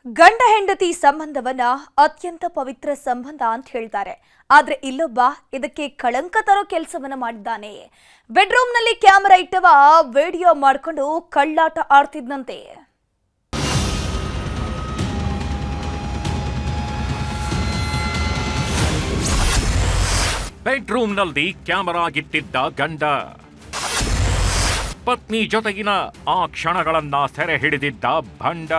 ಗಂಡ ಹೆಂಡತಿ ಸಂಬಂಧವನ್ನ ಅತ್ಯಂತ ಪವಿತ್ರ ಸಂಬಂಧ ಅಂತ ಹೇಳ್ತಾರೆ. ಆದ್ರೆ ಇಲ್ಲೊಬ್ಬ ಇದಕ್ಕೆ ಕಳಂಕ ತರೋ ಕೆಲಸವನ್ನ ಮಾಡಿದ್ದಾನೆ. ಬೆಡ್ರೂಮ್ನಲ್ಲಿ ಕ್ಯಾಮೆರಾ ಇಟ್ಟವ ವಿಡಿಯೋ ಮಾಡ್ಕೊಂಡು ಕಳ್ಳಾಟ ಆಡ್ತಿದ್ನಂತೆ. ಬೆಡ್ರೂಮ್ನಲ್ಲಿ ಕ್ಯಾಮೆರಾ ಇಟ್ಟಿದ್ದ ಗಂಡ ಪತ್ನಿ ಜೊತೆಗಿನ ಆ ಕ್ಷಣಗಳನ್ನ ಸೆರೆ ಹಿಡಿದಿದ್ದ ಭಂಡ.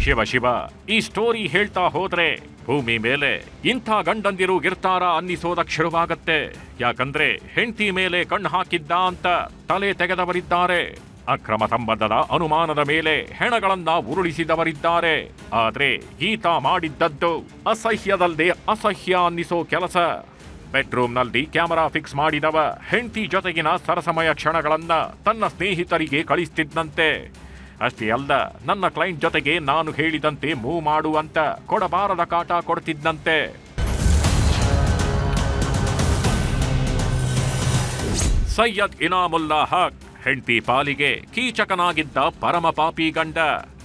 ಶಿವ ಶಿವ, ಈ ಸ್ಟೋರಿ ಹೇಳ್ತಾ ಹೋದ್ರೆ ಭೂಮಿ ಮೇಲೆ ಇಂಥ ಗಂಡಂದಿರು ಇರ್ತಾರ ಅನ್ನಿಸೋದಕ್ಕೆ ಶುರುವಾಗತ್ತೆ. ಯಾಕಂದ್ರೆ ಹೆಂಡತಿ ಮೇಲೆ ಕಣ್ಣು ಹಾಕಿದ್ದ ಅಂತ ತಲೆ ತೆಗೆದವರಿದ್ದಾರೆ. ಅಕ್ರಮ ಸಂಬಂಧದ ಅನುಮಾನದ ಮೇಲೆ ಹೆಣಗಳನ್ನ ಉರುಳಿಸಿದವರಿದ್ದಾರೆ. ಆದ್ರೆ ಈತ ಮಾಡಿದ್ದದ್ದು ಅಸಹ್ಯದಲ್ಲದೆ ಅಸಹ್ಯ ಅನ್ನಿಸೋ ಕೆಲಸ. ಬೆಡ್ರೂಮ್ನಲ್ಲಿ ಕ್ಯಾಮೆರಾ ಫಿಕ್ಸ್ ಮಾಡಿದವ ಹೆಂಡತಿ ಜೊತೆಗಿನ ಸರಸಮಯ ಕ್ಷಣಗಳನ್ನ ತನ್ನ ಸ್ನೇಹಿತರಿಗೆ ಕಳಿಸ್ತಿದ್ದಂತೆ. ಅಷ್ಟೇ ಅಲ್ಲ, ನನ್ನ ಕ್ಲೈಂಟ್ ಜೊತೆಗೆ ನಾನು ಹೇಳಿದಂತೆ ಮೂವ್ ಮಾಡು ಅಂತ ಕೊಡಬಾರದ ಕಾಟ ಕೊಡ್ತಿದ್ದಂತೆ. ಸೈಯದ್ ಇನಾಮುಲ್ಲಾ ಹಕ್ ಹೆಂಡತಿ ಪಾಲಿಗೆ ಕೀಚಕನಾಗಿದ್ದ ಪರಮ ಪಾಪಿ ಗಂಡ.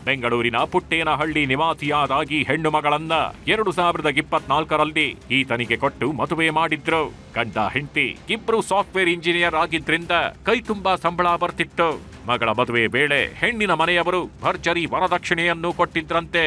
ಬೆಂಗಳೂರಿನ ಪುಟ್ಟೇನಹಳ್ಳಿ ನಿವಾಸಿಯಾದಾಗಿ ಹೆಣ್ಣು ಮಗಳನ್ನ 2024ರಲ್ಲಿ ಈತನಿಗೆ ಕೊಟ್ಟು ಮದುವೆ ಮಾಡಿದ್ರು. ಗಂಡ ಹೆಂಡತಿ ಇಬ್ರು ಸಾಫ್ಟ್ವೇರ್ ಇಂಜಿನಿಯರ್ ಆಗಿದ್ರಿಂದ ಕೈ ತುಂಬಾ ಸಂಬಳ ಬರ್ತಿತ್ತು. ಮಗಳ ಮದುವೆ ವೇಳೆ ಹೆಣ್ಣಿನ ಮನೆಯವರು ಭರ್ಜರಿ ವರದಕ್ಷಿಣೆಯನ್ನು ಕೊಟ್ಟಿದ್ರಂತೆ.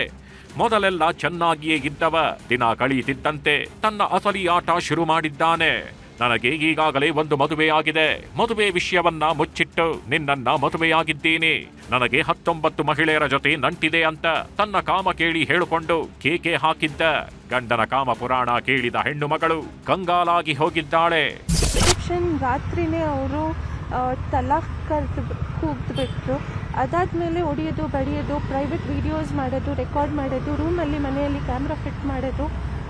ಮೊದಲೆಲ್ಲ ಚೆನ್ನಾಗಿಯೇ ಇದ್ದವ ದಿನ ಕಳೆಯುತ್ತಿದ್ದಂತೆ ತನ್ನ ಅಸಲಿ ಆಟ ಶುರು ಮಾಡಿದ್ದಾನೆ. ನನಗೆ ಈಗಾಗಲೇ ಒಂದು ಮದುವೆ ಆಗಿದೆ, ಮದುವೆ ವಿಷಯವನ್ನ ಮುಚ್ಚಿಟ್ಟು ನಿನ್ನನ್ನ ಮದುವೆಯಾಗಿದ್ದೀನಿ, ನನಗೆ 19 ಮಹಿಳೆಯರ ಜೊತೆ ನಂಟಿದೆ ಅಂತ ತನ್ನ ಕಾಮ ಕೇಳಿ ಹೇಳಿಕೊಂಡು ಕೇಕೆ ಹಾಕಿದ್ದ. ಗಂಡನ ಕಾಮ ಪುರಾಣ ಕೇಳಿದ ಹೆಣ್ಣು ಮಗಳು ಕಂಗಾಲಾಗಿ ಹೋಗಿದ್ದಾಳೆ. ರಾತ್ರಿನೇ ಅವರು ತಲಾಖ್ ಕೂಗ್ಬಿಟ್ರು. ಅದಾದ್ಮೇಲೆ ಹೊಡೆಯೋದು ಬಡಿಯೋದು, ಪ್ರೈವೇಟ್ ವಿಡಿಯೋಸ್ ಮಾಡೋದು, ರೆಕಾರ್ಡ್ ಮಾಡೋದು, ರೂಮಲ್ಲಿ ಮನೆಯಲ್ಲಿ ಕ್ಯಾಮ್ರಾ ಫಿಟ್ ಮಾಡೋದು,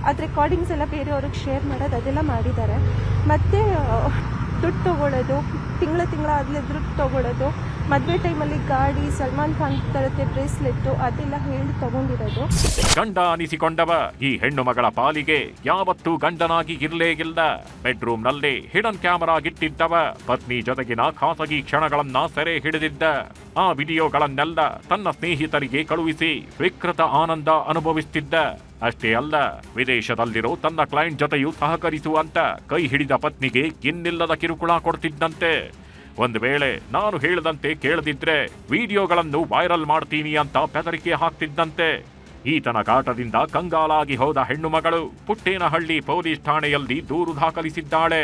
ಅದು ರೆಕಾರ್ಡಿಂಗ್ಸ್ ಎಲ್ಲ ಬೇರೆಯವ್ರಿಗೆ ಶೇರ್ ಮಾಡೋದು, ಅದೆಲ್ಲ ಮಾಡಿದ್ದಾರೆ. ಮತ್ತು ದುಡ್ಡು ತೊಗೊಳ್ಳೋದು, ತಿಂಗಳ ಆಗಲೇ ದುಡ್ಡು ತೊಗೊಳ್ಳೋದು, ಮದುವೆ ಟೈಮಲ್ಲಿ ಗಾಡಿ, ಸಲ್ಮಾನ್ ಖಾನ್ ತರತ್ತೆ ಬ್ರೇಸ್ಲೆಟ್ಟು, ಅದೆಲ್ಲ ಹೇಳಿ ತಗೊಂಡಿರೋದು. ಗಂಡ ಅನಿಸಿಕೊಂಡವ ಈ ಹೆಣ್ಣು ಮಗಳ ಪಾಲಿಗೆ ಯಾವತ್ತೂ ಗಂಡನಾಗಿ ಇರ್ಲೇ ಇಲ್ಲ. ಬೆಡ್ರೂಮ್ನಲ್ಲಿ ಹಿಡನ್ ಕ್ಯಾಮೆರಾ ಇಟ್ಟಿದ್ದವ ಪತ್ನಿ ಜೊತೆಗಿನ ಖಾಸಗಿ ಕ್ಷಣಗಳನ್ನ ಸೆರೆ ಹಿಡಿದಿದ್ದ. ಆ ವಿಡಿಯೋಗಳನ್ನೆಲ್ಲ ತನ್ನ ಸ್ನೇಹಿತರಿಗೆ ಕಳುಹಿಸಿ ವಿಕೃತ ಆನಂದ ಅನುಭವಿಸುತ್ತಿದ್ದ. ಅಷ್ಟೇ ಅಲ್ಲ, ವಿದೇಶದಲ್ಲಿರೋ ತನ್ನ ಕ್ಲೈಂಟ್ ಜೊತೆಯೂ ಸಹಕರಿಸುವಂತ ಕೈ ಹಿಡಿದ ಪತ್ನಿಗೆ ಇನ್ನಿಲ್ಲದ ಕಿರುಕುಳ ಕೊಡ್ತಿದ್ದಂತೆ. ಒಂದು ವೇಳೆ ನಾನು ಹೇಳದಂತೆ ಕೇಳದಿದ್ರೆ ವಿಡಿಯೋಗಳನ್ನು ವೈರಲ್ ಮಾಡ್ತೀನಿ ಅಂತ ಬೆದರಿಕೆ ಹಾಕ್ತಿದ್ದಂತೆ. ಈತನ ಕಾಟದಿಂದ ಕಂಗಾಲಾಗಿ ಹೋದ ಹೆಣ್ಣು ಮಗಳು ಪುಟ್ಟೇನಹಳ್ಳಿ ಪೊಲೀಸ್ ಠಾಣೆಯಲ್ಲಿ ದೂರು ದಾಖಲಿಸಿದ್ದಾಳೆ.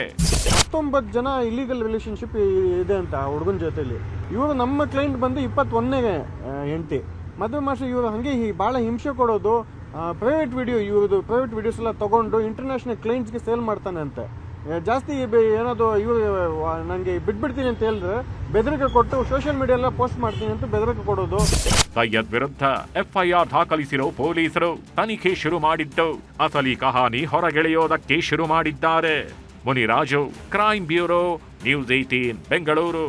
19 ಜನ ಇಲ್ಲಿಗಲ್ ರಿಲೇಶನ್ಶಿಪ್ ಇದೆ ಅಂತ ಹುಡುಗನ ಜೊತೆಲಿ. ಇವರು ನಮ್ಮ ಕ್ಲೈಂಟ್ ಬಂದು 21ನೇ ಹೆಂಡತಿ ಮದುವೆ ಮಾಸ್ಟರ್. ಇವರು ಹಂಗೆ ಭಾಳ ಹಿಂಸೆ ಕೊಡೋದು, ಪ್ರೈವೇಟ್ ವಿಡಿಯೋಸ್ ಎಲ್ಲ ತಗೊಂಡು ಇಂಟರ್ನ್ಯಾಷನಲ್ ಕ್ಲೈಂಟ್ಸ್ಗೆ ಸೇಲ್ ಮಾಡ್ತಾನೆ ಅಂತೆ. ಜಾಸ್ತಿ ಏನಾದ್ರು ಇವರು ನನಗೆ ಬಿಟ್ಬಿಡ್ತೀನಿ ಅಂತ ಹೇಳಿದ್ರೆ ಬೆದರಿಕೆ ಕೊಟ್ಟು ಸೋಷಿಯಲ್ ಮೀಡಿಯಾ ಎಲ್ಲ ಪೋಸ್ಟ್ ಮಾಡ್ತೀನಿ ಅಂತ ಬೆದರಿಕೆ ಕೊಡೋದು. ಸೈಯದ್ ವಿರುದ್ಧ FIR ದಾಖಲಿಸಿರೋ ಪೊಲೀಸರು ತನಿಖೆ ಶುರು ಮಾಡಿದ್ದು ಅಸಲಿ ಕಹಾನಿ ಹೊರಗೆಳೆಯೋದಕ್ಕೆ ಶುರು ಮಾಡಿದ್ದಾರೆ. Muniraju, crime bureau, news 18 Bengaluru.